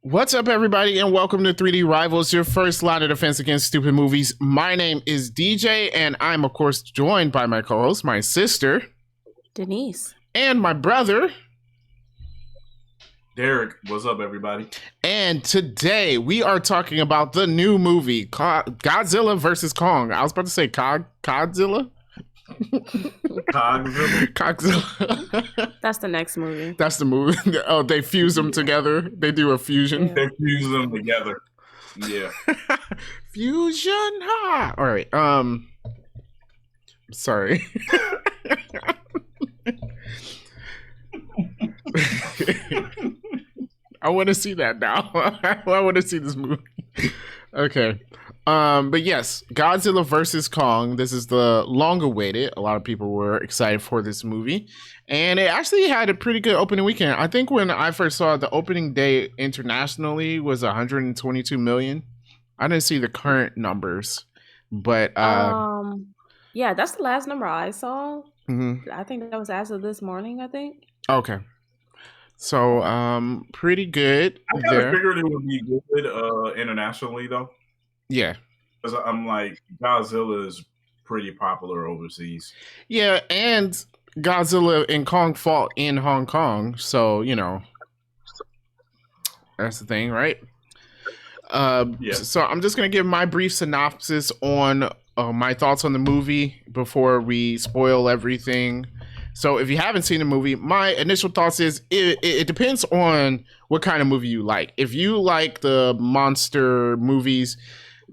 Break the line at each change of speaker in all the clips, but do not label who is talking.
What's up, everybody, and welcome to 3D Rivals, your first line of defense against stupid movies. My name is DJ, and I'm, of course, joined by my co host, my sister,
Denise,
and my brother,
Derek. What's up, everybody?
And today we are talking about the new movie, Godzilla Vs Kong. I was about to say Godzilla?
Godzilla.
That's the next movie.
That's the movie. Oh, they fuse them together. They do a fusion.
Yeah. They fuse them together. Yeah.
Fusion. Ha! All right. Sorry. I want to see that now. I want to see this movie. Okay. But yes, Godzilla vs. Kong. This is the long awaited. A lot of people were excited for this movie. And it actually had a pretty good opening weekend. I think when I first saw it, the opening day internationally was 122 million. I didn't see the current numbers, but
yeah, that's the last number I saw.
Mm-hmm.
I think that was as of this morning, I think.
Okay. So pretty good.
I kind of figured it would be good internationally though.
Yeah.
Because I'm like, Godzilla is pretty popular overseas.
Yeah, and Godzilla and Kong fought in Hong Kong, so you know that's the thing, right? Yeah. So I'm just gonna give my brief synopsis on my thoughts on the movie before we spoil everything. So if you haven't seen the movie, my initial thoughts is it depends on what kind of movie you like. If you like the monster movies,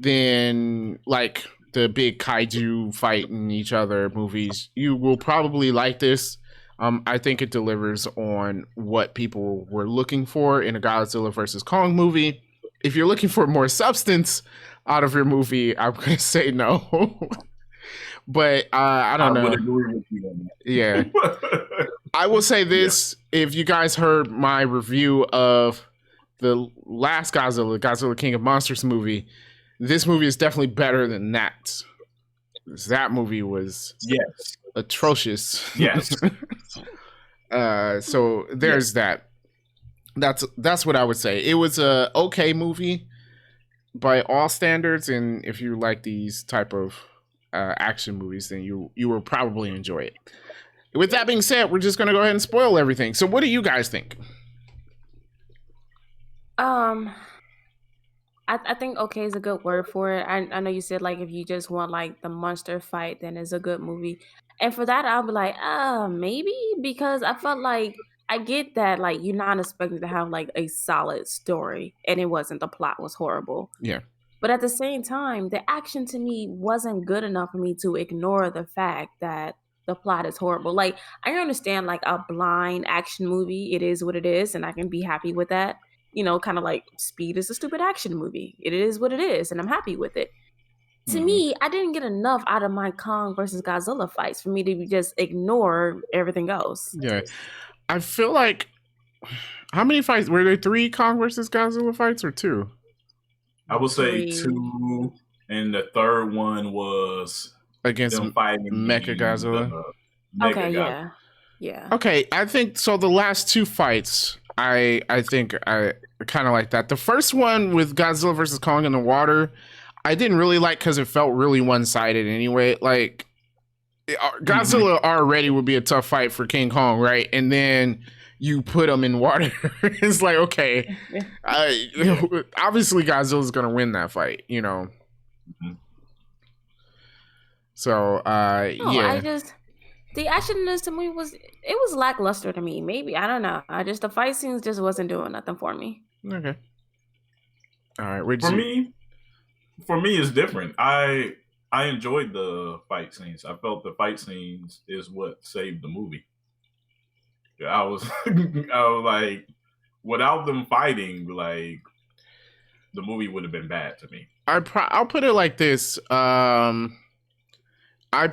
then like the big kaiju fighting each other movies, you will probably like this. I think it delivers on what people were looking for in a Godzilla versus Kong movie. If you're looking for more substance out of your movie, I'm going to say no. But I don't know.
Would agree with you on that.
Yeah. I will say this. Yeah. If you guys heard my review of the last Godzilla King of Monsters movie, this movie is definitely better than that. That movie was atrocious.
Yes.
So there's that. That's what I would say. It was a okay movie by all standards, and if you like these type of action movies, then you will probably enjoy it. With that being said, we're just gonna go ahead and spoil everything. So what do you guys think?
I think okay is a good word for it. I know you said like if you just want like the monster fight, then it's a good movie. And for that, I'll be like, maybe, because I felt like I get that like you're not expecting to have like a solid story, and it wasn't. The plot was horrible.
Yeah.
But at the same time, the action to me wasn't good enough for me to ignore the fact that the plot is horrible. Like, I understand like a blind action movie, it is what it is, and I can be happy with that. You know, kind of like Speed is a stupid action movie. It is what it is, and I'm happy with it. To me, I didn't get enough out of my Kong versus Godzilla fights for me to just ignore everything else.
Yeah. I feel like, how many fights? Were there 3 Kong versus Godzilla fights or 2?
I would say 2, and the third one was
against Mecha Godzilla.
Okay, Godzilla. Yeah.
Okay, I think so. The last 2 fights, I think I kind of like that. The first one with Godzilla versus Kong in the water, I didn't really like because it felt really one-sided anyway. Like Godzilla already would be a tough fight for King Kong, right? And then you put him in water. It's like, okay, obviously Godzilla's gonna win that fight, you know. So yeah.
The action in this to me was lackluster to me. Maybe, I don't know. The fight scenes just wasn't doing nothing for me.
Okay. All right.
For me, it's different. I enjoyed the fight scenes. I felt the fight scenes is what saved the movie. I was like, without them fighting, like the movie would have been bad to me.
I'll put it like this. I'm not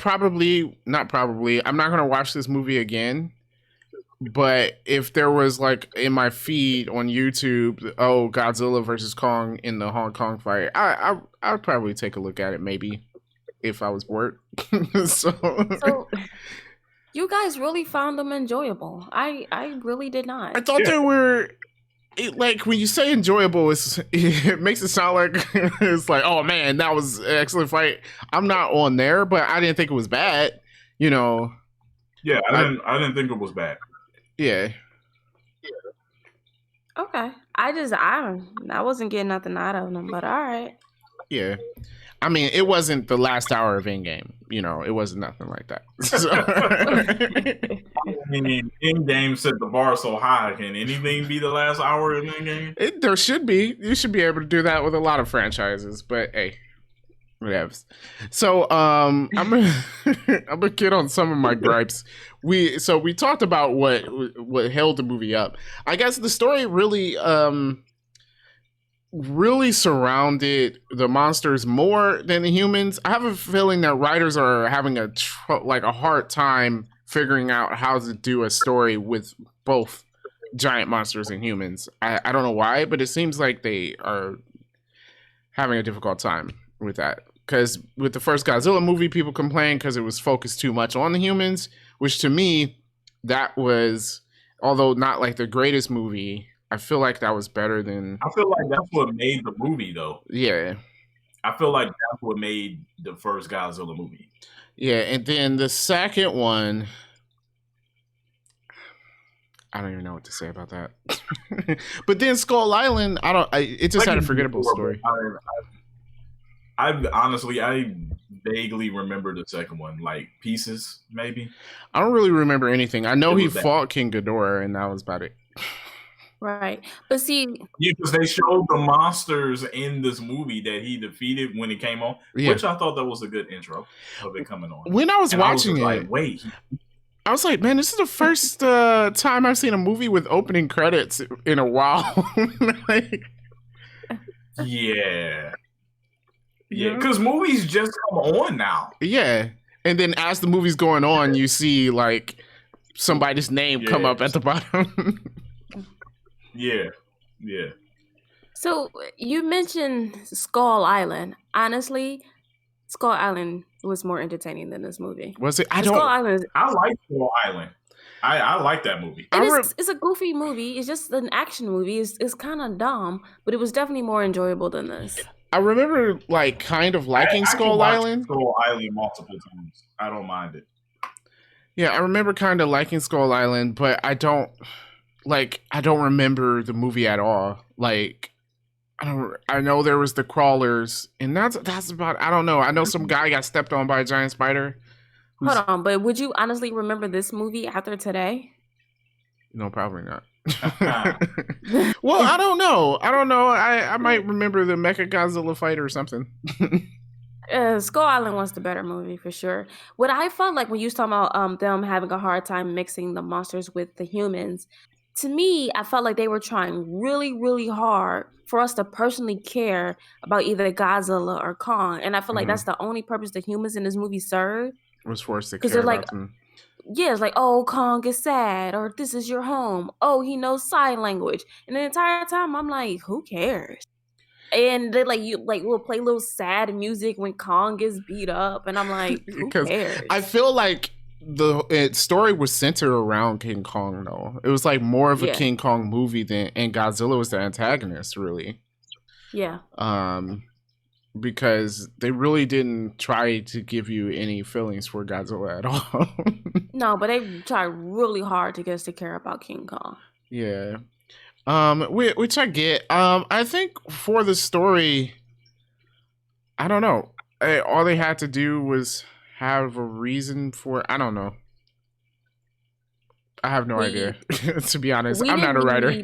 gonna watch this movie again. But if there was like in my feed on YouTube, Godzilla versus Kong in the Hong Kong fight, I'd probably take a look at it maybe if I was bored. So
you guys really found them enjoyable. I really did not.
I thought they were like when you say enjoyable, it makes it sound like it's like, oh man, that was an excellent fight. I'm not on there, but I didn't think it was bad. You know.
Yeah, I didn't think it was bad.
Yeah.
Okay. I wasn't getting nothing out of them, but all right.
Yeah. I mean, it wasn't the last hour of Endgame. You know, it wasn't nothing like that. So.
I mean, Endgame set the bar so high. Can anything be the last hour of Endgame?
There should be. You should be able to do that with a lot of franchises. But hey, whatever. So I'm gonna get on some of my gripes. We talked about what held the movie up. I guess the story really surrounded the monsters more than the humans. I have a feeling that writers are having a hard time figuring out how to do a story with both giant monsters and humans. I don't know why, but it seems like they are having a difficult time with that. Because with the first Godzilla movie, people complained because it was focused too much on the humans, which to me, that was, although not like the greatest movie, I feel like that was better than...
I feel like that's what made the movie, though.
Yeah.
I feel like that's what made the first Godzilla movie.
Yeah, and then the second one... I don't even know what to say about that. But then Skull Island, it just had a forgettable story.
I honestly, I vaguely remember the second one, like pieces, maybe.
I don't really remember anything. I know he fought King Ghidorah, and that was about it.
Right. But see...
Yeah, because they showed the monsters in this movie that he defeated when it came on, which I thought that was a good intro of it coming on.
When I was watching it...
like, wait...
I was like, man, this is the first time I've seen a movie with opening credits in a while.
Yeah. Yeah, because movies just come on now.
Yeah. And then as the movie's going on, you see, like, somebody's name come up at the bottom.
Yeah.
So, you mentioned Skull Island. Honestly, Skull Island was more entertaining than this movie.
Was it?
I like Skull Island. I like that movie.
It's a goofy movie. It's just an action movie. It's kind of dumb, but it was definitely more enjoyable than this.
I remember, like, kind of liking Skull Island.
Skull Island multiple times. I don't mind it.
Yeah, I remember kind of liking Skull Island, but I don't remember the movie at all. Like, I know there was the crawlers, and that's about... I don't know. I know some guy got stepped on by a giant spider.
Hold on, but would you honestly remember this movie after today?
No, probably not. Well, I don't know. I might remember the Mechagodzilla fight or something.
Skull Island was the better movie for sure. What I felt like when you was talking about them having a hard time mixing the monsters with the humans, to me, I felt like they were trying really, really hard for us to personally care about either Godzilla or Kong. And I feel like that's the only purpose the humans in this movie serve.
Was forced to care about them.
Yeah, it's like, oh, Kong is sad, or this is your home. Oh, he knows sign language. And the entire time, I'm like, who cares? And they will play little sad music when Kong gets beat up, and I'm like, who cares?
I feel like the story was centered around King Kong, though. It was like more of a King Kong movie and Godzilla was the antagonist, really.
Yeah.
Because they really didn't try to give you any feelings for Godzilla at all.
No, but they tried really hard to get us to care about King Kong.
Yeah. Which I get. I think for the story, I don't know. All they had to do was have a reason for... I don't know. I have no idea, to be honest. I'm not a writer.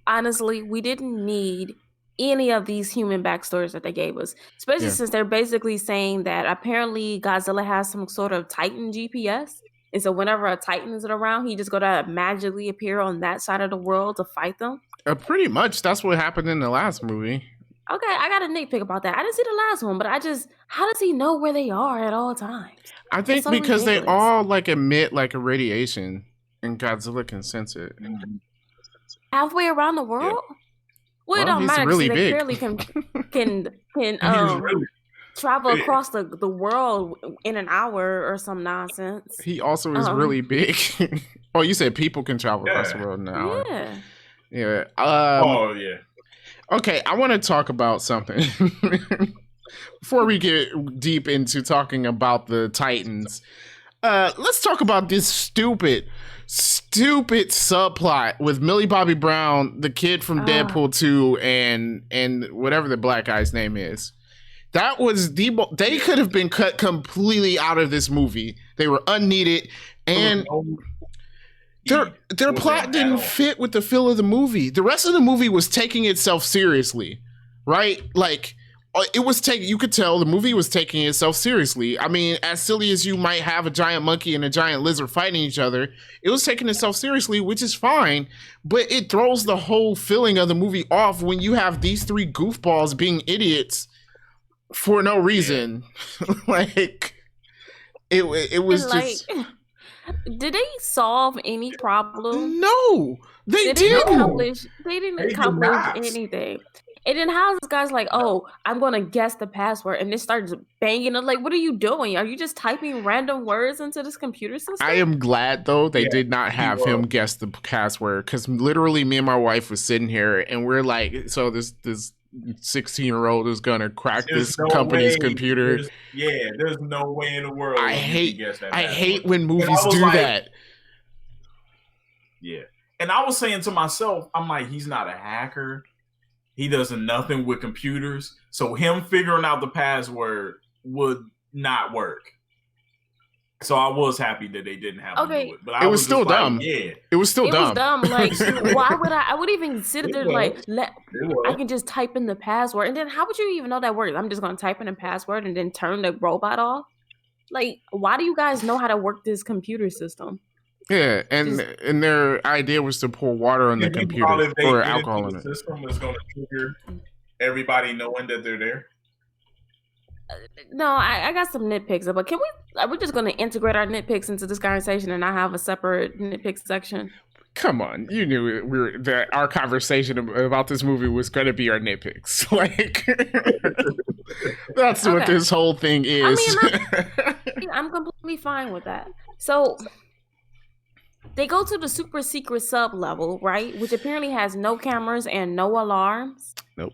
Honestly, we didn't need any of these human backstories that they gave us, especially since they're basically saying that apparently Godzilla has some sort of Titan GPS, and so whenever a Titan is around, he just gonna magically appear on that side of the world to fight them.
Pretty much, that's what happened in the last movie.
Okay, I got a nitpick about that. I didn't see the last one, but how does he know where they are at all times?
I think so because ridiculous. They all like emit like a radiation, and Godzilla can sense it.
Halfway around the world. Yeah. Well, it don't matter because they clearly can travel across the world in an hour or some nonsense.
He also is really big. Oh, you said people can travel across the world in an hour.
Yeah.
Yeah.
Oh yeah.
Okay, I want to talk about something before we get deep into talking about the Titans. Let's talk about this stupid subplot with Millie Bobby Brown, the kid from Deadpool 2, and whatever the black guy's name is. That was they could have been cut completely out of this movie. They were unneeded, and their plot didn't fit with the feel of the movie. The rest of the movie was taking itself seriously, right? Like it was taking. You could tell the movie was taking itself seriously. I mean, as silly as you might have a giant monkey and a giant lizard fighting each other, it was taking itself seriously, which is fine. But it throws the whole feeling of the movie off when you have these three goofballs being idiots for no reason. Like it was just.
Did they solve any problem?
No, they didn't.
They didn't accomplish anything. And then how this guy's like, oh, I'm gonna guess the password, and it starts banging. I'm like, what are you doing? Are you just typing random words into this computer system?
I am glad though they did not have him guess the password, because literally me and my wife was sitting here and we're like, so this 16-year-old is gonna crack this company's computer.
There's no way in the world.
I hate when movies do that.
Yeah. And I was saying to myself, I'm like, he's not a hacker. He does nothing with computers. So him figuring out the password would not work. So I was happy that they didn't have to do it. But
it was still dumb. It was still dumb.
It was dumb. Like, why would I would even sit there like, I can just type in the password. And then how would you even know that word? I'm just going to type in a password and then turn the robot off? Like, why do you guys know how to work this computer system?
Yeah, and their idea was to pour water on the computer or alcohol in it.
The system is going to trigger everybody knowing that they're there.
No, I got some nitpicks, but are we just going to integrate our nitpicks into this conversation and not have a separate nitpick section?
Come on, you knew that our conversation about this movie was going to be our nitpicks. Like, that's what this whole thing is.
I mean, I'm completely fine with that. So they go to the super secret sub level, right? Which apparently has no cameras and no alarms.
Nope.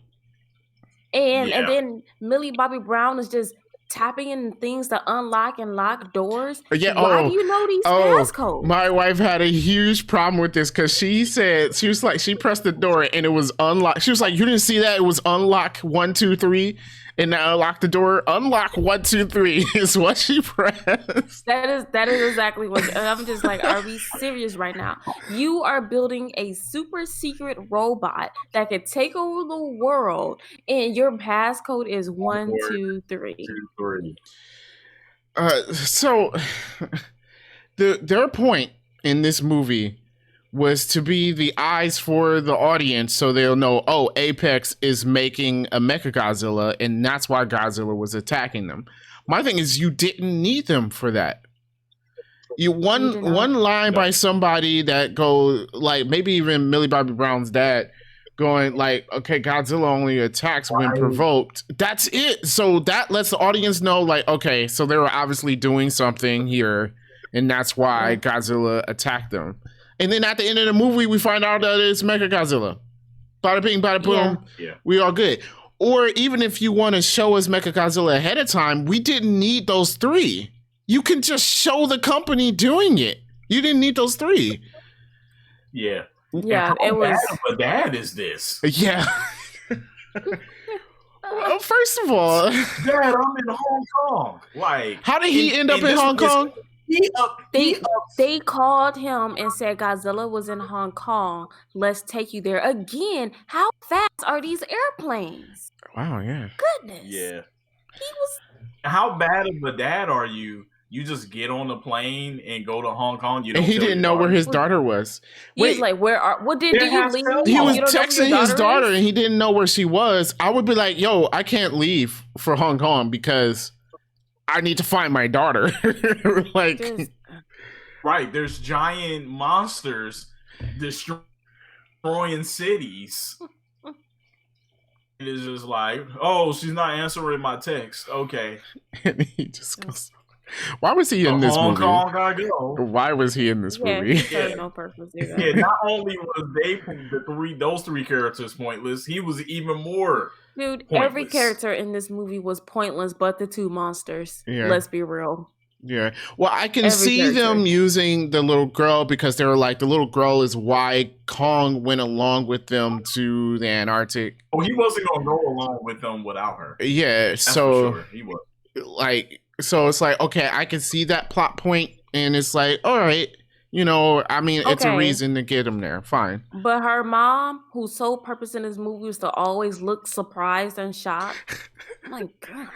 And then Millie Bobby Brown is just tapping in things to unlock and lock doors.
Yeah.
Why do you know these passcodes?
My wife had a huge problem with this because she said she pressed the door and it was unlocked. She was like, "You didn't see that? It was unlock 1, 2, 3." And now unlock the door. Unlock 1, 2, 3 is what she pressed.
That is exactly what. And I'm just like, are we serious right now? You are building a super secret robot that could take over the world, and your passcode is 1, 2, 3.
So their point in this movie was to be the eyes for the audience, so they'll know, oh, Apex is making a Mechagodzilla, and that's why Godzilla was attacking them. My thing is, you didn't need them for that. One line by somebody that go like, maybe even Millie Bobby Brown's dad going like, okay, Godzilla only attacks when provoked. That's it. So that lets the audience know, like, okay, so they were obviously doing something here, and that's why Godzilla attacked them. And then at the end of the movie, we find out that it's Mechagodzilla. Bada bing, bada boom. Yeah. We all good. Or even if you want to show us Mechagodzilla ahead of time, we didn't need those three. You can just show the company doing it. You didn't need those three.
Yeah.
Yeah, it was.
How bad is this?
Yeah. Well, first of all,
Dad, I'm in Hong Kong. Like,
how did he end up in Hong Kong?
They called him and said Godzilla was in Hong Kong. Let's take you there. Again, how fast are these airplanes?
Wow, yeah.
Goodness.
Yeah. How bad of a dad are you? You just get on the plane and go to Hong Kong. You don't
and he didn't know where his daughter was.
He's like, what did you leave?
He was texting his daughter and he didn't know where she was. I would be like, yo, I can't leave for Hong Kong because I need to find my daughter. Like,
right. There's giant monsters destroying cities. It is just like, oh, she's not answering my text. Okay.
And he just goes, Why was he in this
Hong
movie?
Kong gotta go.
Why was he in this movie?
He served no purpose either.
Yeah, not only was those three characters pointless, he was even more.
Dude,
pointless.
Every character in this movie was pointless, but the two monsters.
Yeah.
Let's be real.
Yeah. Well, I can see them using the little girl because they were like, the little girl is why Kong went along with them to the Antarctic.
Oh, he wasn't gonna go along with them without her.
Yeah.
That's
so
for sure. He was.
like, so it's like, okay, I can see that plot point, and it's like, all right, I mean, it's a reason to get him there. Fine.
But her mom, whose sole purpose in this movie was to always look surprised and shocked. Oh my God.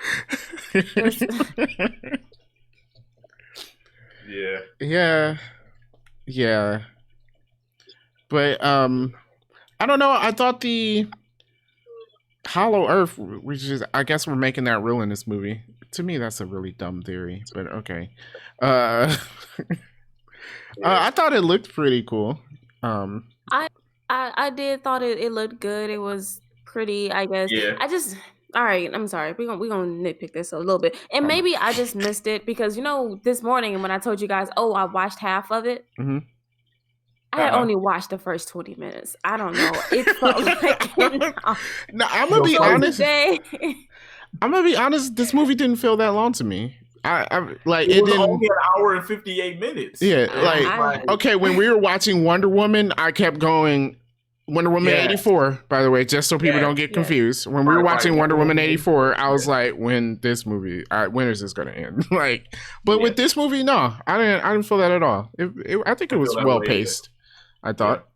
Yeah. But I don't know. I thought the Hollow Earth, which is, I guess we're making that real in this movie. To me, that's a really dumb theory, but okay. I thought it looked pretty cool.
I did thought it looked good. It was pretty, I guess.
Yeah.
All right, I'm sorry. We're gonna nitpick this a little bit. And maybe I just missed it because, this morning when I told you guys, I watched half of it, I had only watched the first 20 minutes. I don't know. It felt like...
No, I'm going to be honest. I'm going to be honest. This movie didn't feel that long to me. It
was only an hour and 58 minutes.
Yeah, okay, when we were watching Wonder Woman, I kept going... Wonder Woman 84, by the way, just so people don't get confused. When we were watching Wonder Woman 84, I was like, when is this going to end? With this movie, no, I didn't feel that at all. I think it was well paced. I thought.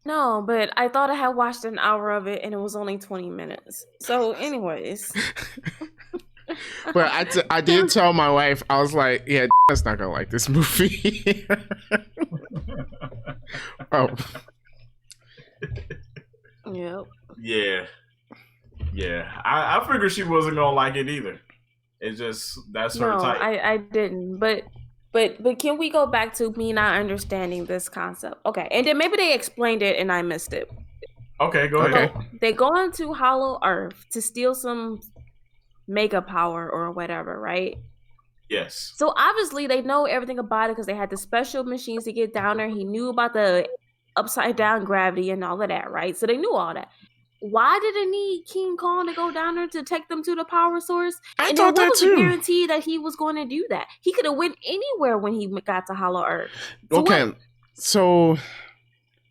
No, but I thought I had watched an hour of it and it was only 20 minutes. So, anyways.
But I did tell my wife, I was like, yeah, that's not gonna like this movie. Oh.
Yep.
Yeah. I figured she wasn't gonna like it either. It's just that's her type.
I didn't. But can we go back to me not understanding this concept? Okay, and then maybe they explained it and I missed it.
Okay, go ahead.
They go into Hollow Earth to steal some mega power or whatever, right?
Yes.
So obviously they know everything about it because they had the special machines to get down there. He knew about the upside down gravity and all of that, right? So they knew all that. Why did they need King Kong to go down there to take them to the power source?
I thought that too.
What was the guarantee that he was going to do that? He could have went anywhere when he got to Hollow Earth.
So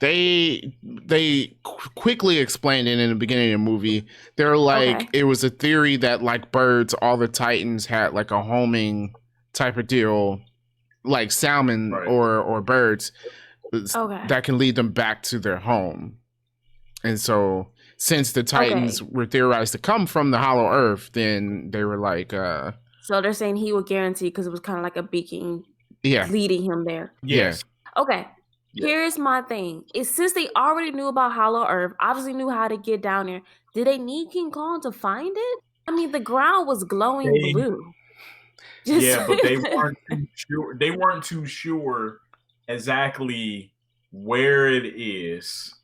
they quickly explained it in the beginning of the movie. They're like, it was a theory that like birds, all the Titans had like a homing type of deal, like salmon or birds. That can lead them back to their home. And so since the Titans were theorized to come from the Hollow Earth, then they were like...
So they're saying he would guarantee because it was kind of like a beacon leading him there.
Yes.
Okay. Yeah. Here's my thing. Since they already knew about Hollow Earth, obviously knew how to get down there, did they need King Kong to find it? I mean, the ground was glowing blue.
But they weren't too sure. They weren't too sure exactly where it is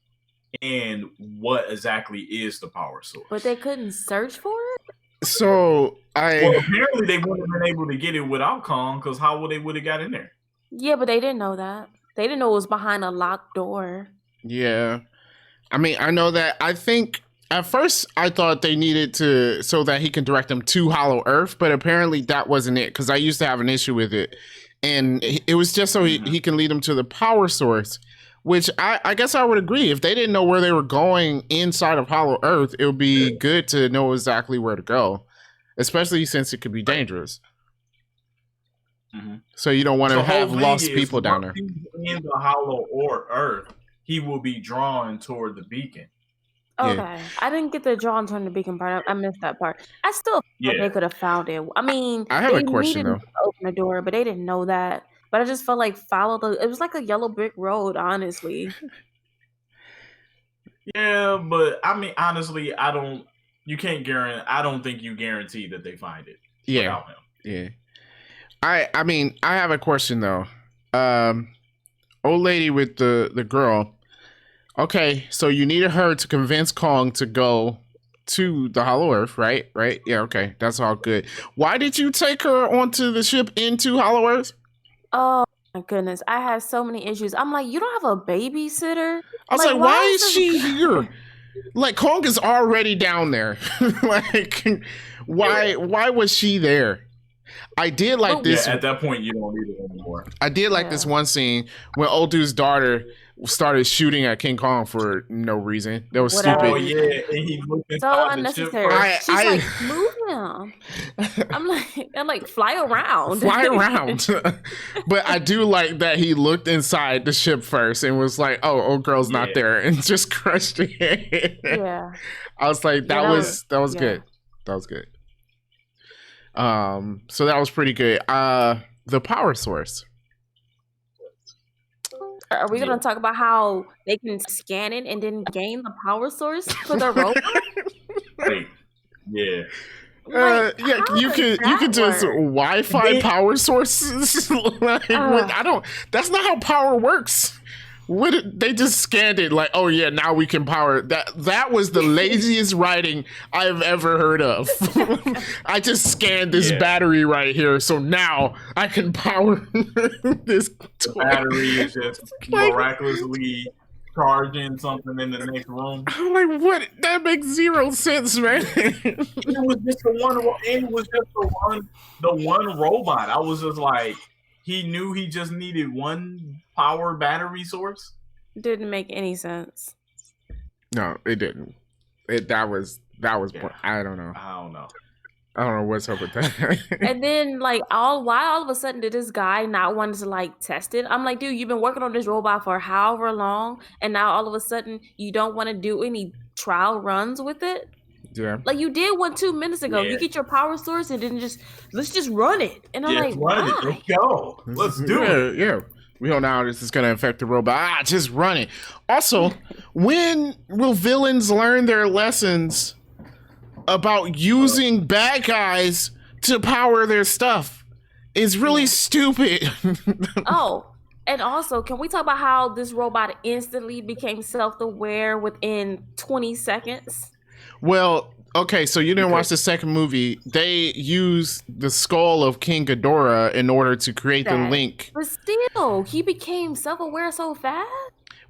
and what exactly is the power source.
But they couldn't search for it?
So
apparently they wouldn't have been able to get it without Kong, because how would have got in there?
Yeah, but they didn't know that. They didn't know it was behind a locked door.
Yeah. I mean, I know that. I think at first I thought they needed to so that he can direct them to Hollow Earth, but apparently that wasn't it, because I used to have an issue with it. And it was just so he can lead them to the power source, which I guess I would agree. If they didn't know where they were going inside of Hollow Earth, it would be good to know exactly where to go, especially since it could be dangerous. Mm-hmm. So you don't want to have lost people down there.
In the Hollow Earth, he will be drawn toward the beacon.
Okay, yeah. I didn't get the drawn toward the beacon part. I missed that part. I still think they could have found it. I mean,
I have a question though.
To open the door, but they didn't know that. But I just felt like it was like a yellow brick road, honestly.
Yeah, but I mean, honestly, I don't think you guarantee that they find it.
Yeah.
Without him.
Yeah. I mean, I have a question though. Old lady with the girl. Okay, so you needed her to convince Kong to go to the Hollow Earth, right? Right? Yeah, okay. That's all good. Why did you take her onto the ship into Hollow Earth?
Oh my goodness, I had so many issues. I'm like, you don't have a babysitter?
I was like, why is she here? Like, Kong is already down there. Like, why was she there? I did like this.
Yeah, at that point, you don't need it anymore.
I did like this one scene when old dude's daughter started shooting at King Kong for no reason. That was stupid.
Oh yeah, and he looked
so unnecessary. She's like, move him. I'm like, fly around.
Fly around. But I do like that he looked inside the ship first and was like, oh, old girl's not there, and just crushed it.
Yeah.
I was like, that was good. That was good. So that was pretty good. The power source.
Are we going to talk about how they can scan it and then gain the power source for the robot?
Yeah.
Yeah, you can just Wi-Fi power sources. That's not how power works. They just scanned it like, oh yeah, now we can power that. That was the laziest writing I've ever heard of. I just scanned this battery right here, so now I can power this.
The battery is just miraculously charging something in the next room.
I'm like, what? That makes zero sense, man.
It was just the one robot. I was just like, he knew he just needed one power battery source.
Didn't make any sense.
No, it didn't. That was. I don't know. I don't know what's up with that.
And then, like, why all of a sudden did this guy not want to like test it? I'm like, dude, you've been working on this robot for however long, and now all of a sudden you don't want to do any trial runs with it.
Yeah.
Like you did 2 minutes ago. You get your power source and then let's just run it. And I'm like,
run it. Let's go. Let's do it.
Yeah. We don't know how this is going to affect the robot. Just run it. Also, when will villains learn their lessons about using bad guys to power their stuff? It's really stupid.
Oh, and also, can we talk about how this robot instantly became self-aware within 20 seconds?
Well, okay, so you didn't watch the second movie. They used the skull of King Ghidorah in order to create the link.
But still, he became self-aware so fast?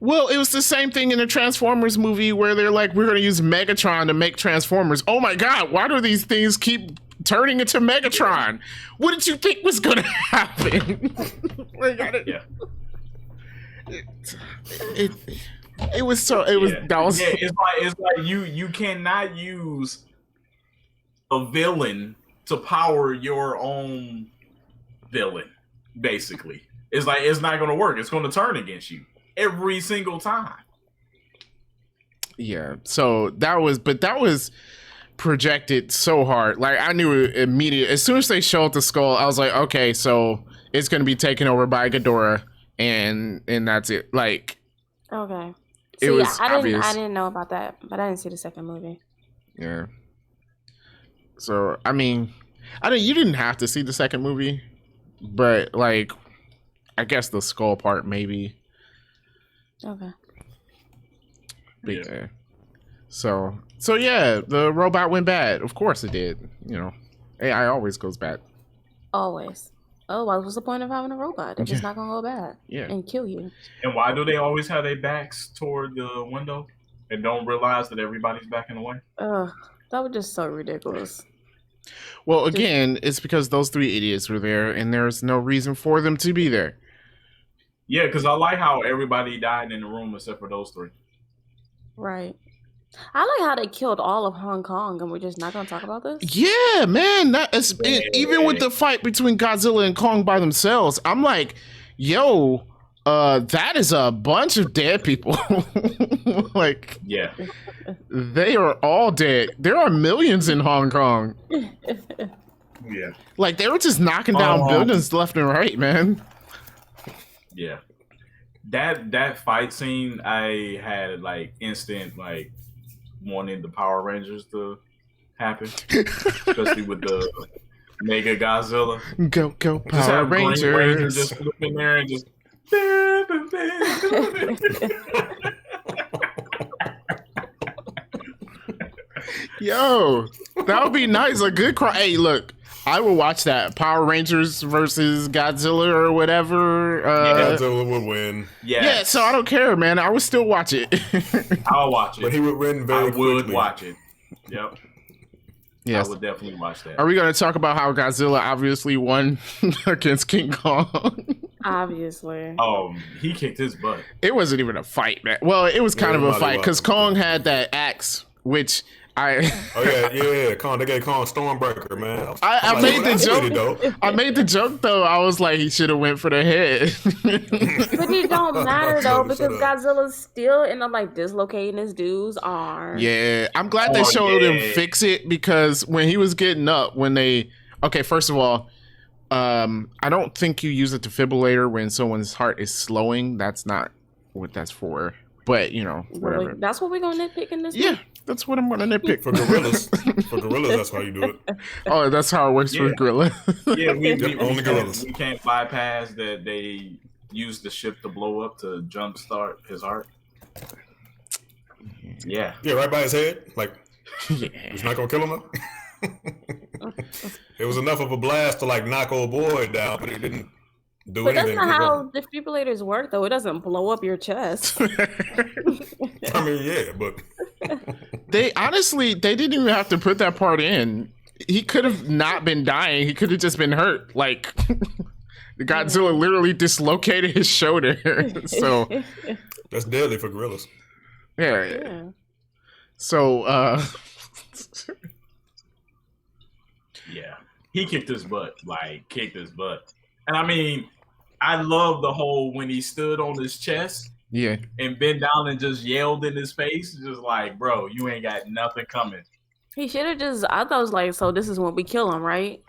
Well, it was the same thing in the Transformers movie where they're like, we're going to use Megatron to make Transformers. Oh my God, why do these things keep turning into Megatron? What did you think was going to happen?
It's like you cannot use a villain to power your own villain. Basically, it's like it's not going to work. It's going to turn against you every single time.
Yeah. So that was projected so hard. Like I knew immediately as soon as they showed the skull, I was like, okay, so it's going to be taken over by Ghidorah, and that's it. Like.
Okay.
It was obvious.
I didn't know about that, but I didn't see the second movie.
Yeah. So I mean, you didn't have to see the second movie, but like, I guess the skull part maybe.
Okay.
Yeah. So yeah, the robot went bad. Of course it did. You know, AI always goes bad.
Always. Otherwise, what's the point of having a robot? It's just not gonna go bad and kill you.
And why do they always have their backs toward the window and don't realize that everybody's backing away?
That was just so ridiculous.
Well, again, it's because those three idiots were there, and there's no reason for them to be there.
Yeah, because I like how everybody died in the room except for those three.
Right. I like how they killed all of Hong Kong, and we're just not going to talk about this.
Yeah, man. Even with the fight between Godzilla and Kong by themselves, I'm like, yo, that is a bunch of dead people. Like,
yeah,
they are all dead. There are millions in Hong Kong.
Yeah,
like they were just knocking down buildings left and right, man.
Yeah, that fight scene, I had like instant like wanting the Power Rangers to happen, especially with the Mega Godzilla.
Go Power Rangers!
Just flip in there and just.
Yo, that would be nice. A good cry. Hey, look, I will watch that. Power Rangers versus Godzilla or whatever.
Godzilla would win.
Yeah, so I don't care, man. I would still watch it.
I'll watch it.
But he would win very quickly.
I would watch it. Yep.
Yes.
I would definitely watch that.
Are we going to talk about how Godzilla obviously won against King Kong?
Obviously.
He kicked his butt.
It wasn't even a fight, man. Well, it was kind of a fight because Kong had that axe, which I...
Kong, they gave Kong Stormbreaker, man.
I made the joke. I made the joke, though. I was like, he should have went for the head.
But it don't matter, though, because Godzilla's still ended up, like, dislocating this dude's arm.
Yeah, I'm glad they showed him fix it, because when he was getting up, when they... Okay, first of all, I don't think you use a defibrillator when someone's heart is slowing. That's not what that's for. But, you know, whatever.
That's what we're going to nitpick in this
movie? That's what I'm going to nitpick.
For gorillas. That's how you do it.
Oh, that's how it works for gorillas.
Yeah,
only gorillas.
We can't bypass that they use the ship to blow up to jumpstart his heart. Yeah.
Yeah, right by his head. Like, he's not going to kill him, though? It was enough of a blast to, like, knock old boy down, but he didn't do anything.
But that's not how defibrillators work, though. It doesn't blow up your chest.
I mean, yeah, but...
They didn't even have to put that part in. He could have not been dying. He could have just been hurt. Like, Godzilla literally dislocated his shoulder. So
that's deadly for gorillas.
Yeah. So,
yeah, he kicked his butt. Like, kicked his butt. And I mean, I love the whole when he stood on his chest.
Yeah.
And bent down and just yelled in his face. Just like, bro, you ain't got nothing coming.
He should have just, I thought it was like, so this is when we kill him, right?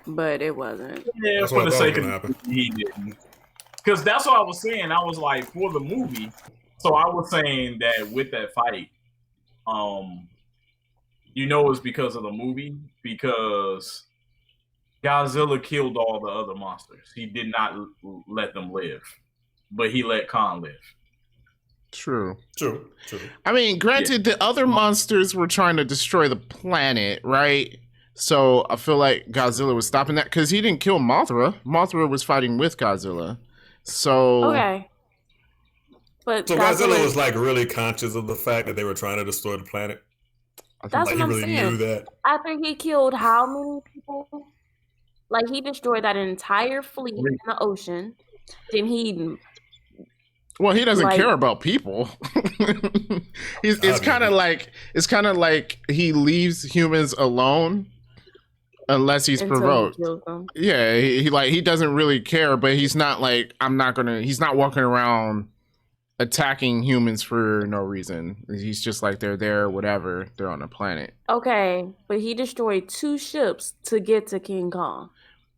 But it wasn't.
Yeah, that's for the sake of he didn't. Because that's what I was saying. I was like, for the movie. So I was saying that with that fight, you know it's because of the movie. Because Godzilla killed all the other monsters. He did not let them live. But he let Kong live.
True.
True.
I mean, granted, the other monsters were trying to destroy the planet, right? So I feel like Godzilla was stopping that because he didn't kill Mothra. Mothra was fighting with Godzilla. So
okay. But
so Godzilla was like really conscious of the fact that they were trying to destroy the planet.
That's
like
what I'm
he really
saying.
knew that.
After he killed how many people? Like he destroyed that entire fleet in the ocean. Then he.
Well, he doesn't care about people. It's kind of like he leaves humans alone unless he's provoked. Yeah, he doesn't really care, but he's not like he's not walking around attacking humans for no reason. He's just like they're there, whatever. They're on a planet.
Okay, but he destroyed 2 ships to get to King Kong.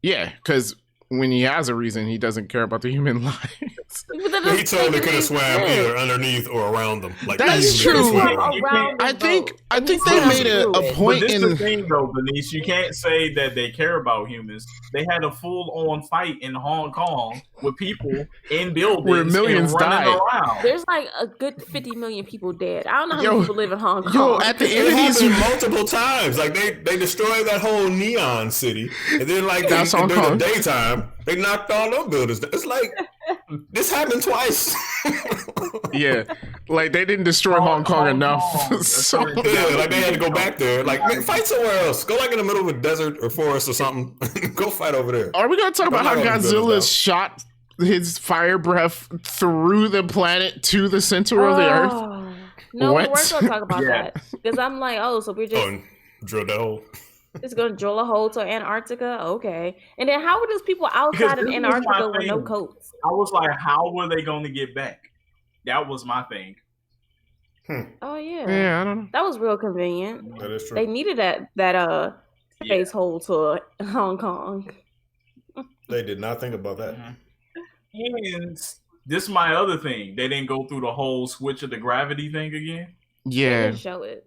Yeah, because when he has a reason, he doesn't care about the human lives.
He totally could have swam either underneath or around them. Like
that's true. I think they made a point
but this is the thing, though, Denise. You can't say that they care about humans. They had a full-on fight in Hong Kong with people in buildings
where millions died.
Around.
There's like a good 50 million people dead. I don't know how many people live in Hong Kong.
Yo, at the end of these
multiple times, like they destroyed that whole neon city, and then like during the daytime, they knocked all them buildings down. It's like this happened twice.
Yeah, like they didn't destroy Hong Kong enough. So
yeah, like they had to go back there. Like fight somewhere else. Go like in the middle of a desert or forest or something. Go fight over there.
Are we gonna talk about how Godzilla shot his fire breath through the planet to the center of the earth?
No, we weren't gonna talk about that because I'm like, so we're just
drill that hole.
Just gonna drill a hole to Antarctica, okay? And then how were those people outside of Antarctica with no coats?
I was like, how were they going to get back? That was my thing.
Oh yeah,
yeah, I don't know.
That was real convenient.
That is true.
They needed that space hole to Hong Kong.
They did not think about that.
And this is my other thing. They didn't go through the whole switch of the gravity thing again.
Yeah,
they didn't show it,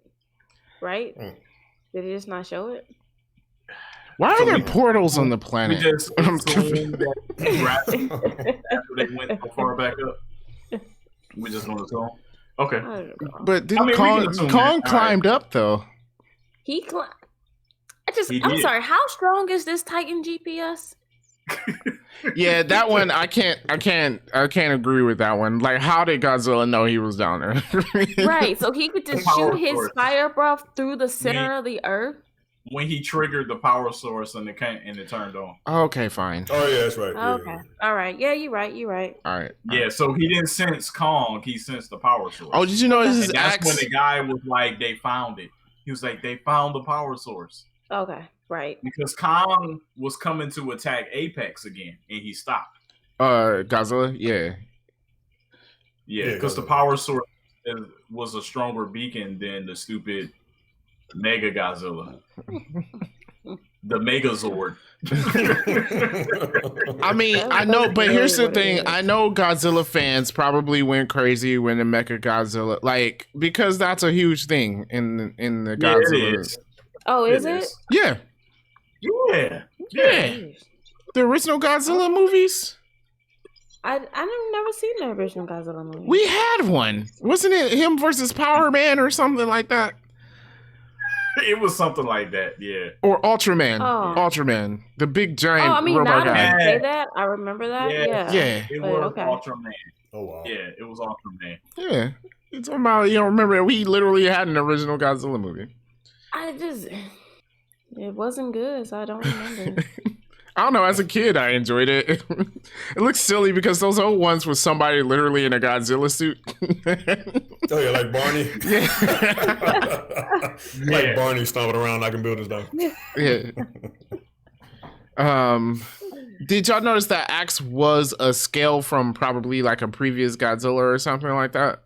right? Did they just not show it?
Why are there portals on the planet?
We just assumed that after they went so far back up. We just want to tell. Okay.
But didn't Kong climbed up though?
He climbed. I'm sorry. How strong is this Titan GPS?
Yeah, that one I can't agree with that one. Like, how did Godzilla know he was down there?
Right, so he could just shoot his fire breath through the center of the earth.
When he triggered the power source and it turned on.
Okay, fine.
Oh yeah, that's right.
Okay, all right. Yeah, you're right.
All right.
Yeah, so he didn't sense Kong; he sensed the power source.
Oh, did you know his
that's
axe?
when the guy was like, "They found it." He was like, "They found the power source."
Okay, right.
Because Kong was coming to attack Apex again, and he stopped.
Godzilla, yeah,
because the power source was a stronger beacon than the stupid Mega Godzilla, the Megazord.
I mean, I know, but here's the thing: I know Godzilla fans probably went crazy when the Mecha Godzilla, like, because that's a huge thing in the Godzilla.
It is.
Oh, is it?
Yeah. The original Godzilla movies.
I've never seen the original Godzilla movie.
We had one, wasn't it? Him versus Power Man or something like that.
It was something like that, yeah.
Or Ultraman. Ultraman. The big giant robot guy.
Now that you say that, I remember that. Yeah.
It was Ultraman.
Oh, wow.
Yeah, it was Ultraman.
Yeah. You're talking about, you don't remember, we literally had an original Godzilla movie.
It wasn't good, so I don't remember.
I don't know, as a kid, I enjoyed it. It looks silly because those old ones was somebody literally in a Godzilla suit.
Oh, yeah, like Barney?
Yeah.
Like Barney stomping around knocking buildings down.
Yeah. Did y'all notice that axe was a scale from probably like a previous Godzilla or something like that?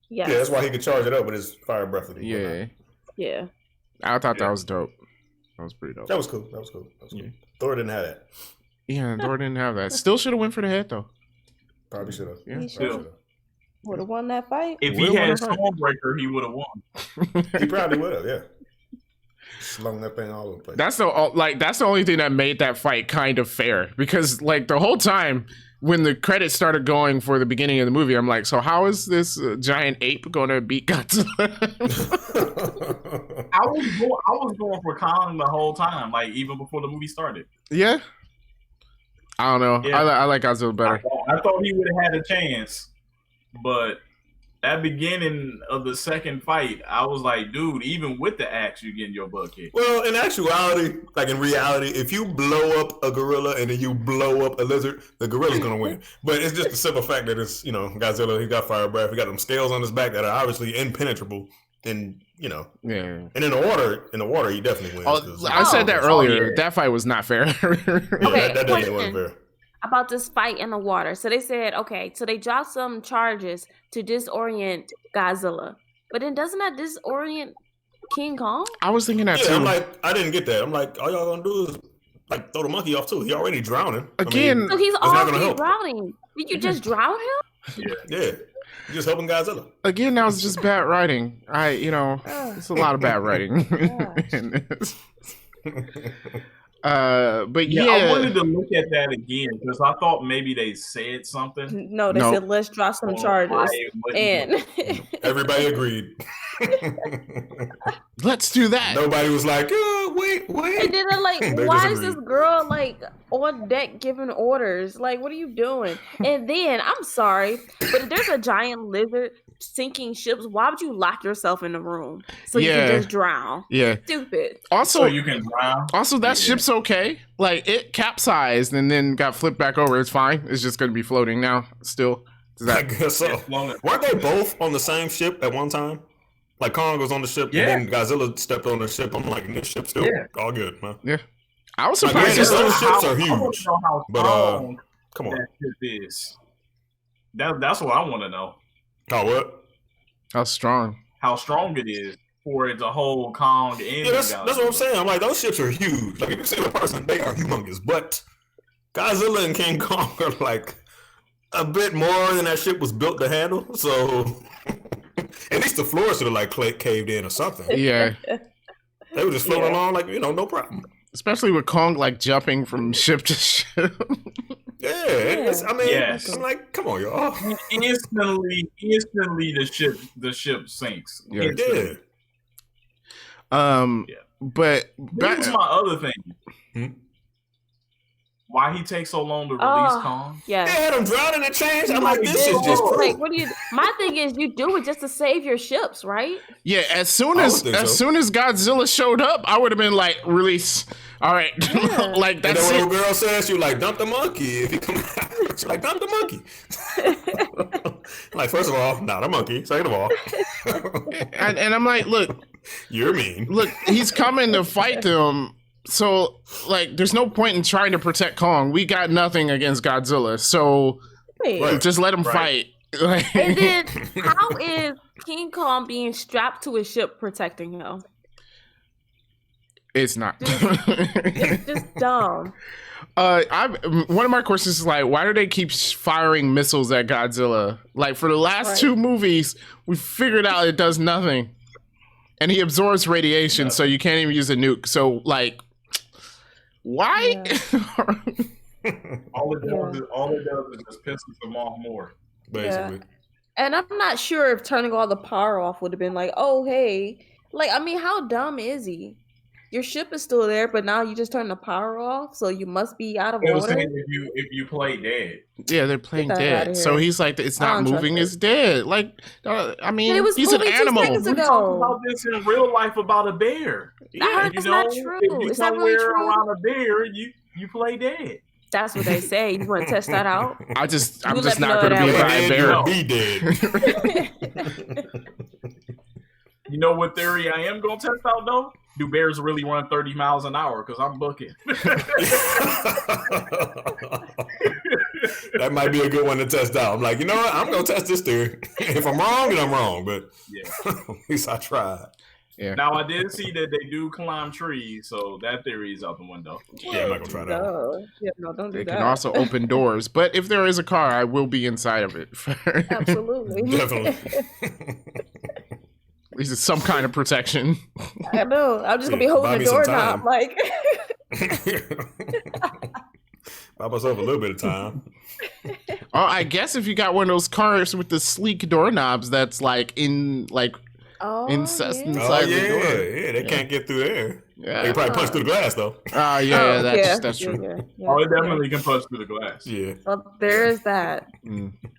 Yes.
Yeah, that's why he could charge it up with his fire breath.
Yeah.
Yeah.
I thought that was dope. That was pretty dope.
That was cool. Yeah. Thor didn't have that.
Yeah, Thor didn't have that. Still should have went for the head though.
Probably should have.
Yeah.
Would have won that fight.
If he had Stormbreaker, he would have won.
He probably would have, yeah. Slung that thing all over the place.
That's the only thing that made that fight kind of fair, because like the whole time when the credits started going for the beginning of the movie, I'm like, so how is this giant ape going to beat Godzilla?
I was going for Kong the whole time, like even before the movie started.
Yeah, I don't know.
Yeah.
I like Godzilla better.
I thought he would have had a chance, but that beginning of the second fight, I was like, dude, even with the axe, you're getting your butt kicked.
Well, in actuality, like in reality, if you blow up a gorilla and then you blow up a lizard, the gorilla's gonna win. But it's just the simple fact that it's, Godzilla, he got fire breath, he got them scales on his back that are obviously impenetrable. And and in the water, he definitely wins.
I said that earlier. That fight was not fair.
Okay,
that definitely wasn't fair.
About this fight in the water. So they said, so they dropped some charges to disorient Godzilla. But then doesn't that disorient King Kong?
I was thinking that too.
I'm like, I didn't get that. I'm like, all y'all gonna do is like throw the monkey off too. He already drowning.
Again.
So he's already drowning. Did you just drown him?
Yeah. You're just helping Godzilla.
Again, that was just bad writing. It's a lot of bad writing. But yeah,
I wanted to look at that again because I thought maybe they said something.
No, they said let's drop some charges, and
everybody agreed.
Let's do that.
Nobody was like, wait.
And then they're like, why is this girl like on deck giving orders? Like, what are you doing? And then I'm sorry, but if there's a giant lizard sinking ships, why would you lock yourself in the room so you can just drown?
Yeah,
stupid.
Also, so you can drown.
Also, that ship's okay. Like, it capsized and then got flipped back over. It's fine. It's just going to be floating now. Still,
I guess so. Weren't they both on the same ship at one time? Like Kong was on the ship, and then Godzilla stepped on the ship. I'm like, this ship's still all good, man.
Yeah, I was surprised.
Those ships are huge, but come on,
that ship is. That's what I want to know.
How what?
How strong?
How strong it is for it to hold Kong and
that's what I'm saying. I'm like, those ships are huge. Like, if you see the person, they are humongous. But Godzilla and King Kong are like a bit more than that ship was built to handle. So at least the floor should have like caved in or something.
Yeah,
they were just floating along like no problem.
Especially with Kong like jumping from ship to ship.
I mean,
yes.
I'm like, come on, y'all.
Instantly, the ship sinks.
Yeah.
Yeah.
But
that was my other thing. Why he takes so long to release Kong?
Yeah,
they had him drowning and changed. I'm like, this is just
like, what do you? My thing is, you do it just to save your ships, right?
Yeah, as soon as Godzilla showed up, I would have been like, release. All right, like that's
what old girl says. You like dump the monkey if he come out. She's like dump the monkey. Like, first of all, not a monkey. Second of all,
and I'm like, look,
you're mean.
Look, he's coming to fight them. So, like, there's no point in trying to protect Kong. We got nothing against Godzilla, so just let him fight.
And then, how is King Kong being strapped to his ship protecting him?
It's not.
It's just dumb.
One of my questions is like, why do they keep firing missiles at Godzilla? Like, for the last 2 movies, we figured out it does nothing, and he absorbs radiation, so you can't even use a nuke. So, like, why?
Yeah. all it does is just pisses them off more,
basically.
And I'm not sure if turning all the power off would have been like, oh hey, like, I mean, how dumb is he? Your ship is still there, but now you just turn the power off, so you must be out of order.
If you play dead.
Yeah, they're playing dead. So he's like, it's not moving, it's dead. Like, I mean, he's an animal.
We talk about this in real life about a bear.
That's not true.
If you
Is that really true?
around a bear, you play dead.
That's what they say. You want to test that out?
I'm just not going to be around a bear.
Be dead.
You know what theory I am going to test out, though? Do bears really run 30 miles an hour? Because I'm booking.
That might be a good one to test out. I'm like, you know what? I'm going to test this theory. If I'm wrong, then I'm wrong. But at least I tried.
Yeah. Now, I did see that they do climb trees, so that theory is out the window.
Yeah, I'm not going to try that.
Yeah, no, don't do that.
They can also open doors. But if there is a car, I will be inside of it.
Absolutely.
Definitely.
At least it's some kind of protection.
I know. I'm just going to be holding the doorknob. Like,
buy myself a little bit of time.
Oh, I guess if you got one of those cars with the sleek doorknobs that's like inside the door.
Yeah, they can't get through there.
Yeah.
They can probably punch through the glass though.
That's true.
Yeah.
Oh, it definitely can punch through the glass.
Yeah.
Well, there is that.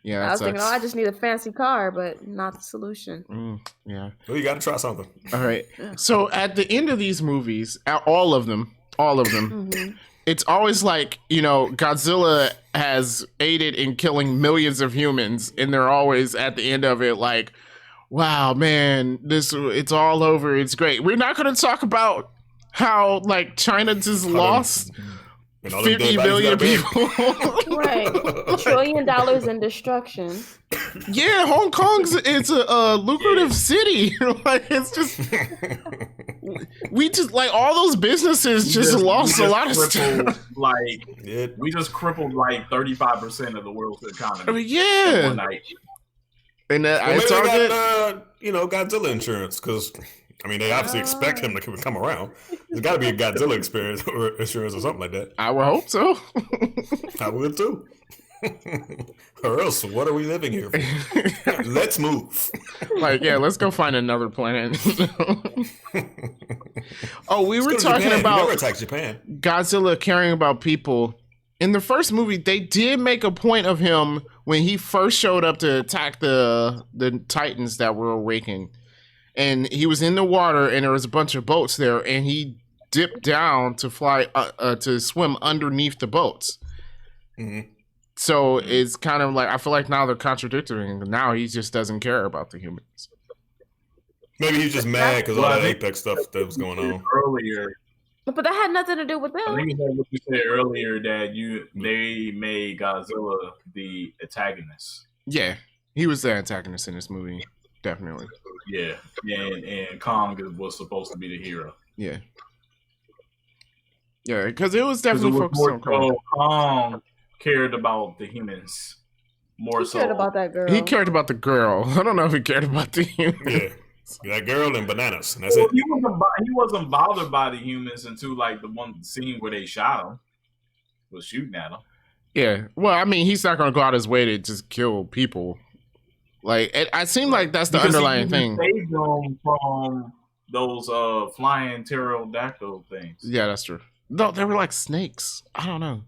Yeah,
I was thinking, I just need a fancy car, but not the solution.
Yeah.
Well, you got to try something.
All right. So at the end of these movies, all of them, it's always like, Godzilla has aided in killing millions of humans, and they're always at the end of it like, wow, man, it's all over. It's great. We're not going to talk about how like China just lost 50 million people.
Right. $1 trillion in destruction.
Yeah, Hong Kong's it's a lucrative city. Like, it's just we just like all those businesses just lost a lot of stuff.
We just crippled like 35% of the world's economy.
Yeah.
One night.
And
maybe they got Godzilla insurance because they obviously expect him to come around. There's got to be a Godzilla insurance or something like that.
I would hope so.
I would too. Or else, what are we living here for? Let's move.
Let's go find another planet. We were talking about Godzilla caring about people. In the first movie, they did make a point of him when he first showed up to attack the Titans that were awakening. And he was in the water, and there was a bunch of boats there, and he dipped down to fly to swim underneath the boats. Mm-hmm. So it's kind of like, I feel like now they're contradicting him. Now he just doesn't care about the humans.
Maybe he's just mad because all that Apex stuff that was going on
earlier.
But that had nothing to do with them.
I think what you said earlier that they made Godzilla the antagonist.
Yeah, he was the antagonist in this movie, definitely.
Yeah, and Kong was supposed to be the hero.
Yeah, because it was definitely focused on Kong.
Kong cared about the humans more. He
cared about that girl.
He cared about the girl. I don't know if he cared about the humans.
Yeah. That girl and bananas, and that's it.
He wasn't bothered by the humans until like the one scene where they shot him, was shooting at him.
Yeah. Well, I mean, he's not going to go out his way to just kill people. Like, I seem like that's the underlying thing.
Saved them from those flying pterodactyl things.
Yeah, that's true. No, they were like snakes. I don't know.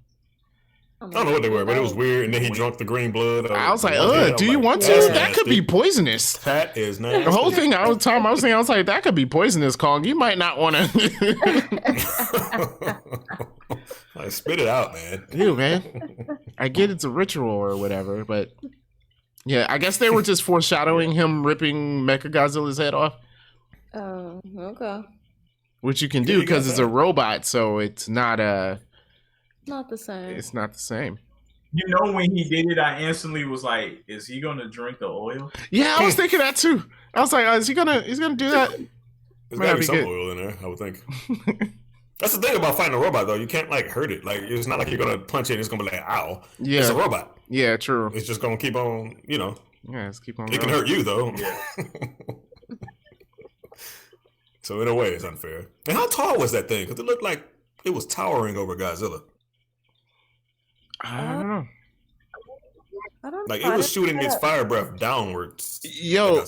I don't know what they were, but it was weird. And then he drunk the green blood.
I was like, do you want to? That could be poisonous.
That is nasty.
The whole thing I was thinking, I was like, that could be poisonous, Kong. You might not want to.
Like, spit it out, man.
Ew, man. I get it's a ritual or whatever, but yeah, I guess they were just foreshadowing him ripping Mechagodzilla's head off.
Oh, okay.
Which you can do because it's a robot, so it's not
not the same.
It's not the same.
You know, when he did it, I instantly was like, "Is he gonna drink the oil?"
Yeah, I was thinking that too. I was like, "Is he gonna? He's gonna do that?"
There's gotta be some oil in there, I would think. That's the thing about fighting a robot, though. You can't like hurt it. Like it's not like you're gonna punch it and it's gonna be like, "Ow!"
Yeah,
it's a robot.
Yeah, true.
It's just gonna keep on,
Yeah, it's keep on.
It can hurt you though.
Yeah.
So in a way, it's unfair. And how tall was that thing? Because it looked like it was towering over Godzilla.
I don't know.
Like it was shooting its fire breath downwards.
Yo,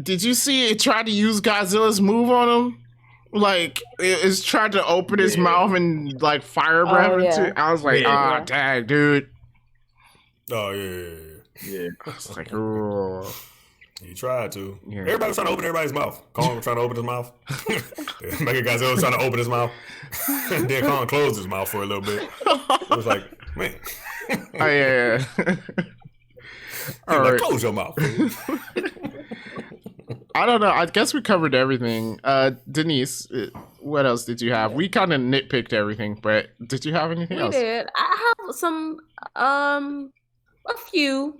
did you see it tried to use Godzilla's move on him? Like it's tried to open his mouth and like fire breath into it. I was like, dang, dude.
Oh yeah.
I
was like, oh.
He tried to.
Yeah.
Everybody's trying to open everybody's mouth. Kong was trying to open his mouth. Mechagodzilla was trying to open his mouth. And then Kong closed his mouth for a little bit. It was like, man.
Oh, yeah. All right.
Close your mouth.
I don't know. I guess we covered everything. Denise, what else did you have? We kind of nitpicked everything, but did you have anything else?
We did. I have some, a few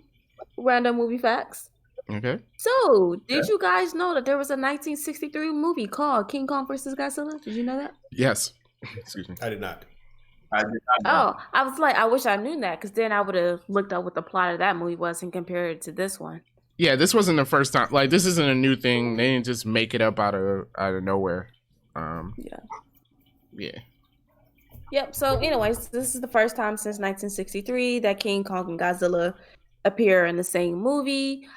random movie facts.
Okay.
So, did you guys know that there was a 1963 movie called King Kong vs. Godzilla? Did you know that?
Yes. Excuse me.
I did not.
did not know.
Oh, I was like, I wish I knew that, because then I would have looked up what the plot of that movie was and compared it to this one.
Yeah, this wasn't the first time. Like, this isn't a new thing. They didn't just make it up out of nowhere. Yeah.
Yep. So, anyways, this is the first time since 1963 that King Kong and Godzilla appear in the same movie.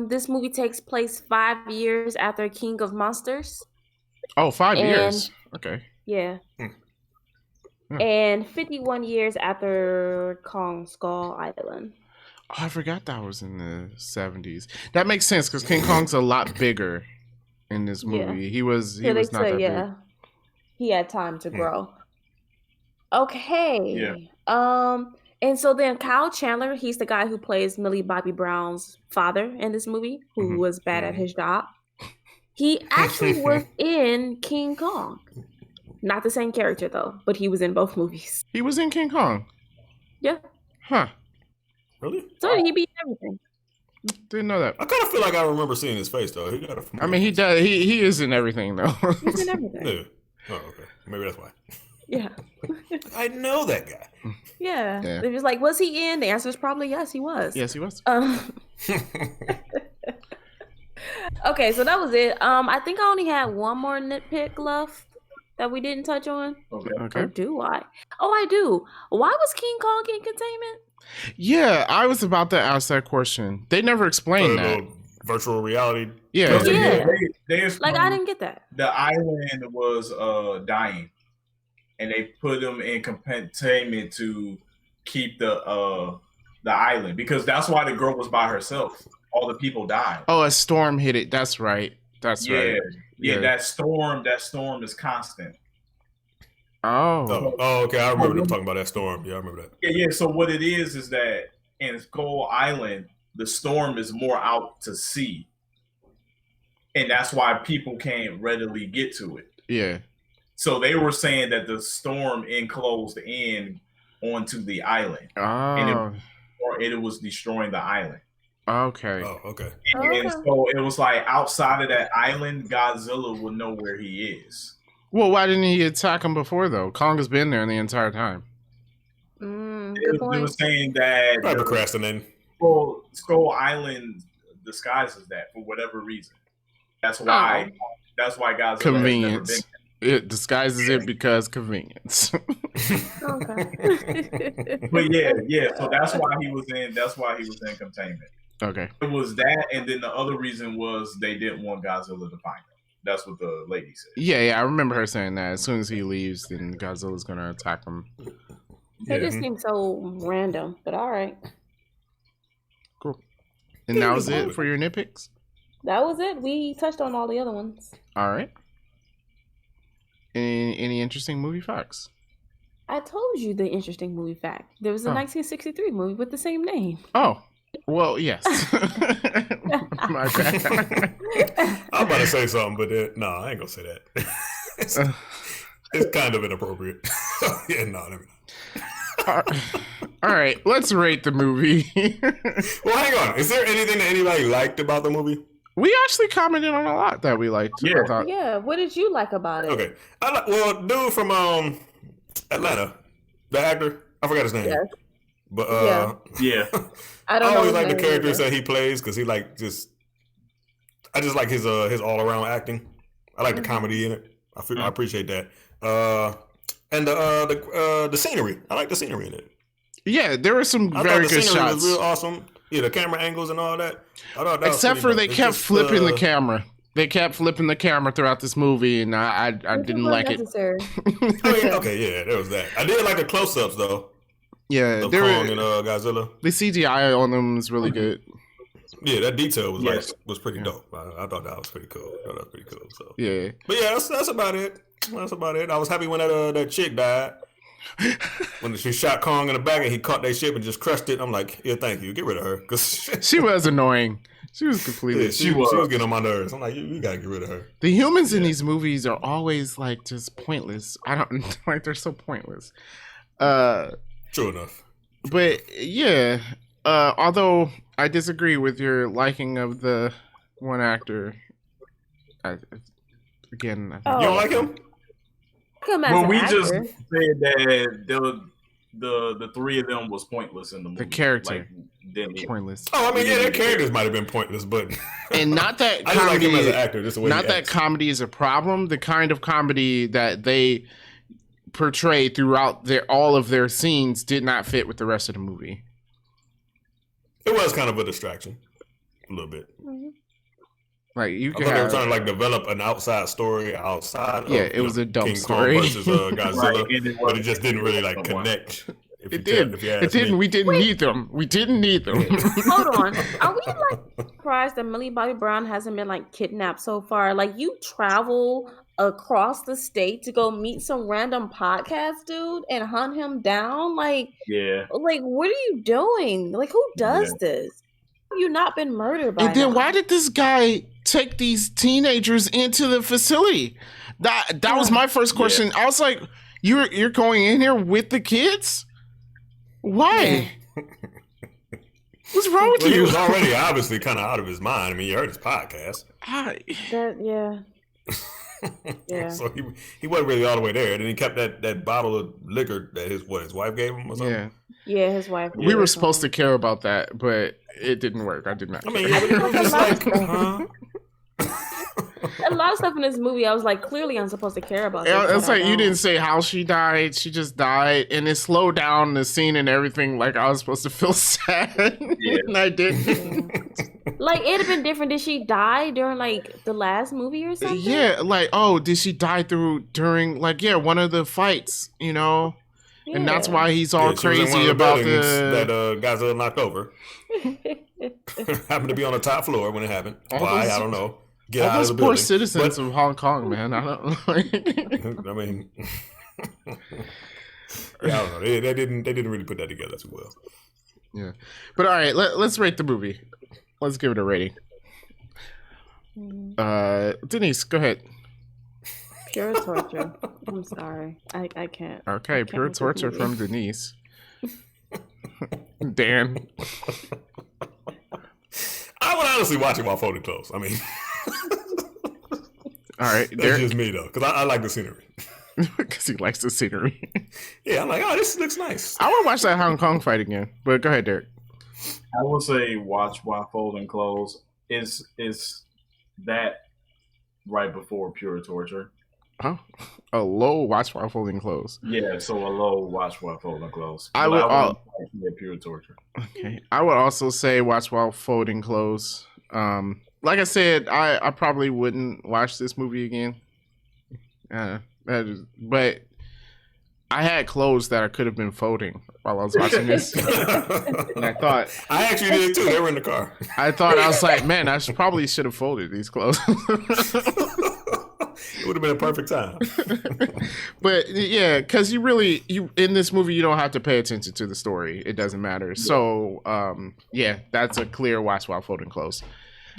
This movie takes place 5 years after King of Monsters.
Oh, 5 years. Okay.
Yeah. And 51 years after Kong Skull Island.
Oh, I forgot that was in the 70s. That makes sense because King Kong's a lot bigger in this movie.
Yeah.
He was not that big.
He had time to grow. Okay.
Yeah.
And so then Kyle Chandler, he's the guy who plays Millie Bobby Brown's father in this movie, who was bad at his job. He actually was in King Kong. Not the same character, though, but he was in both movies.
He was in King Kong?
Yeah.
Huh.
Really?
So he beat everything.
Didn't know that.
I kind of feel like I remember seeing his face, though.
I mean, he does. He is in everything, though.
He's in everything.
Yeah. Oh, okay. Maybe that's why.
Yeah.
I know that guy.
Yeah. It was like, was he in? The answer is probably yes, he was.
Yes, he was.
Okay, so that was it. I think I only had one more nitpick left that we didn't touch on.
Okay.
Or do I? Oh, I do. Why was King Kong in containment?
Yeah, I was about to ask that question. They never explained that.
Virtual reality.
Yeah.
They
like, I didn't get that.
The island was dying, and they put them in containment to keep the island, because that's why the girl was by herself. All the people died.
Oh, a storm hit it. That's right. Right.
Yeah. That storm is constant.
Oh,
okay. I remember them talking about that storm. Yeah, I remember that.
Yeah. So what it is that in Skull Island, the storm is more out to sea, and that's why people can't readily get to it.
Yeah.
So they were saying that the storm enclosed in onto the island, and it was destroying the island.
Okay.
Oh, okay.
And so it was like outside of that island, Godzilla would know where he is.
Well, why didn't he attack him before, though? Kong has been there the entire time.
Good point.
They were saying that
probably procrastinating.
Well, Skull Island disguises that for whatever reason. That's why Godzilla
convenience.
has never been
It disguises it because convenience.
Okay.
But yeah. So that's why he was in. That's why he was in containment.
Okay.
It was that, and then the other reason was they didn't want Godzilla to find him. That's what the lady said.
Yeah, I remember her saying that. As soon as he leaves, then Godzilla's gonna attack him.
It just seems so random, but all right.
Cool. And that was it for your nitpicks?
That was it. We touched on all the other ones.
All right. Any interesting movie facts?
I told you the interesting movie fact. There was a 1963 movie with the same name.
Oh, well, yes. My bad.
I'm about to say something, but no, I ain't gonna say that. It's kind of inappropriate. Yeah, no, let me not.
All right, let's rate the movie.
Well, hang on. Is there anything that anybody liked about the movie?
We actually commented on a lot that we liked.
Yeah. What did you like about it?
Okay. Well, dude from Atlanta, the actor, I forgot his name. Yes. But
yeah.
I don't know.
I always like the characters that he plays because he I just like his all around acting. I like the comedy in it. I appreciate that. And the scenery. I like the scenery in it.
Yeah, there were some very good shots. The scenery
was real awesome. Yeah, the camera angles and all that. I thought that
except for they kept flipping the camera. They kept flipping the camera throughout this movie, and I didn't like it.
Okay, yeah, there was that. I did like the close-ups though.
Yeah,
of Kong and Godzilla.
The CGI on them was really good.
Yeah, that detail was pretty dope. I thought that was pretty cool. So
yeah,
but yeah, that's about it. That's about it. I was happy when that chick died. When she shot Kong in the back and he caught that ship and just crushed it. I'm like, yeah, thank you. Get rid of her. Cause
she was annoying. She was completely.
Yeah, she was getting on my nerves. I'm like, you gotta get rid of her.
The humans in these movies are always like just pointless. I don't like they're so pointless.
True enough.
But yeah, although I disagree with your liking of the one actor. You
don't like him?
Well, we just said that the three of them was pointless in the movie.
The character pointless.
Oh, I mean, yeah, their characters might have been pointless, but
and not that
I just like him as an actor. Just the way
not that comedy is a problem. The kind of comedy that they portray throughout all of their scenes did not fit with the rest of the movie.
It was kind of a distraction, a little bit.
Mm-hmm.
Like
I thought they were trying to like develop an outside story outside.
Yeah, it was a dumb story
versus Godzilla, but it just didn't really like connect.
It didn't. We didn't need them.
Hold on. Are we like surprised that Millie Bobby Brown hasn't been like kidnapped so far? Like you travel across the state to go meet some random podcast dude and hunt him down? Like what are you doing? Like who does this? You not been murdered by
and then why did this guy take these teenagers into the facility? That was my first question. I was like, you're going in here with the kids? Why? What's wrong with you?
He was already obviously kind of out of his mind. I mean, you heard his podcast.
Yeah.
So he wasn't really all the way there. And then he kept that bottle of liquor that his wife gave him or something.
Yeah, his wife.
We were supposed to care about that, but it didn't work. I did not.
I mean, it was just like,
a lot of stuff in this movie, I was like, clearly I'm supposed to care about this.
It's like you didn't say how she died. She just died, and it slowed down the scene and everything. Like I was supposed to feel sad, and I didn't.
Like it'd have been different. Did she die during like the last movie or something?
Yeah, like did she die during one of the fights? You know. Yeah. And that's why he's all crazy about
that Godzilla knocked over. Happened to be on the top floor when it happened. Why? I don't know.
Get all out those of the poor citizens of Hong Kong, man. I don't know.
I mean, I don't know. They didn't really put that together too well.
Yeah, but all right, let's rate the movie. Let's give it a rating. Denise, go ahead.
Pure torture. I'm sorry. I can't.
Okay, pure torture from Denise. Dan.
I would honestly watch it while folding clothes. I mean,
all right.
That's just me though, because I like the scenery.
Because he likes the scenery.
Yeah, I'm like, this looks nice.
I want to watch that Hong Kong fight again. But go ahead, Derek.
I would say watch while folding clothes. Is that right before pure torture?
Huh? A low watch while folding clothes.
Yeah, so a low watch while folding clothes.
I would
pure torture.
Okay. I would also say watch while folding clothes. Like I said, I probably wouldn't watch this movie again. But I had clothes that I could have been folding while I was watching this. And I thought
I actually did too. They were in the car.
I was like, man, I probably should have folded these clothes.
It would have been a perfect time.
But yeah, because you in this movie you don't have to pay attention to the story. It doesn't matter. Yeah. So yeah, that's a clear watch while folding clothes.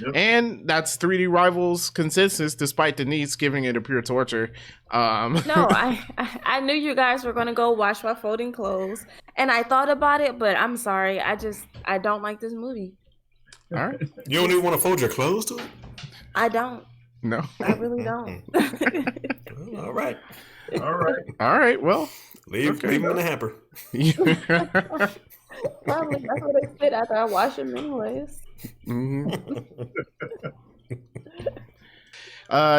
Yep. And that's 3D Rivals consensus, despite Denise giving it a pure torture.
No, I knew you guys were gonna go watch while folding clothes, and I thought about it, but I'm sorry, I don't like this movie.
All right,
you don't even want to fold your clothes to it?
I don't.
No,
I really don't.
Well, all right.
Well,
leave them in the hamper.
Probably that's what they fit after I wash them anyways.
Mm-hmm.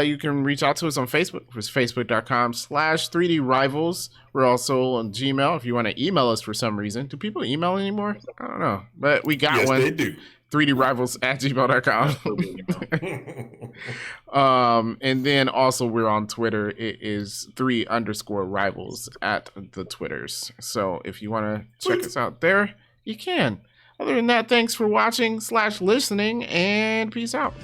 You can reach out to us on Facebook. It's facebook.com/3D Rivals. We're also on Gmail if you want to email us for some reason. Do people email anymore? I don't know. But we got one. Yes, they do. 3drivals@gmail.com. And then also we're on Twitter. It is 3_rivals at the Twitters. So if you want to check us out there, you can. Other than that, thanks for watching/listening, and peace out.